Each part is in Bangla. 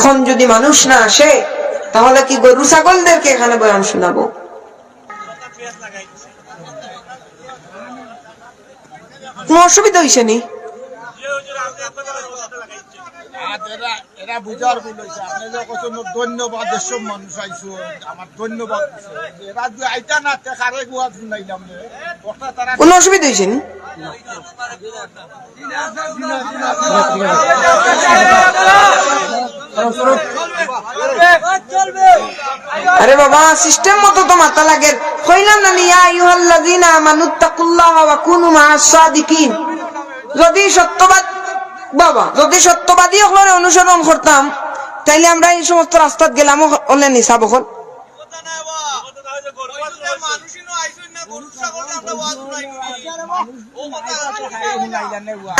এখন যদি মানুষ না আসে তাহলে কি গরু ছাগলদেরকে এখানে বয়ান শোনাবো? কোনো অসুবিধা হয়েছে নি? ধন্যবাদ, এসব মানুষ আইসো, আমার ধন্যবাদ। কোনো অসুবিধা হয়েছে নি? আরে বাবা, সিস্টেম মতো তো মাথা লাগে। কইলাম না ইয়া আইয়ুহাল্লাযীনা আমানুত্তাকুল্লাহা ওয়া কুনু মাআস সাদিকিন। যদি সত্যবাদী হলে অনুসরণ করতাম তাইলে আমরা এই সমস্ত রাস্তাত গেলাম হলে নিসাব হল।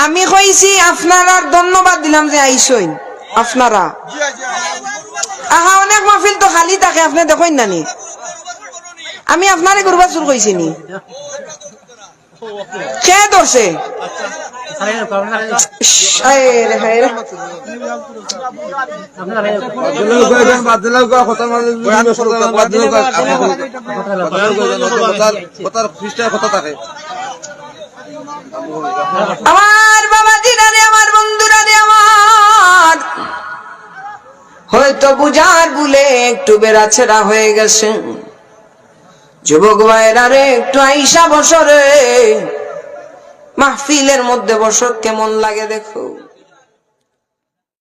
আমি কইছি আপনারা ধন্যবাদ দিলাম যে আইসইন। আপনারা আহা, অনেক মাহফিল তো খালি থাকে, আপনি দেখেন না নি? আমি আপনারে গরুবা চুর কইছি নি? কে ধরছে? আমার বাবাজিরা রে, আমার বন্ধুরা রে, আমার হয়তো বুঝার ভুলে একটু বেড়াছেড়া হয়ে গেছে। যুবক ভাইরা রে, একটু আইসা বসরে মাহফিলের মধ্যে বসো, কেমন লাগে দেখো।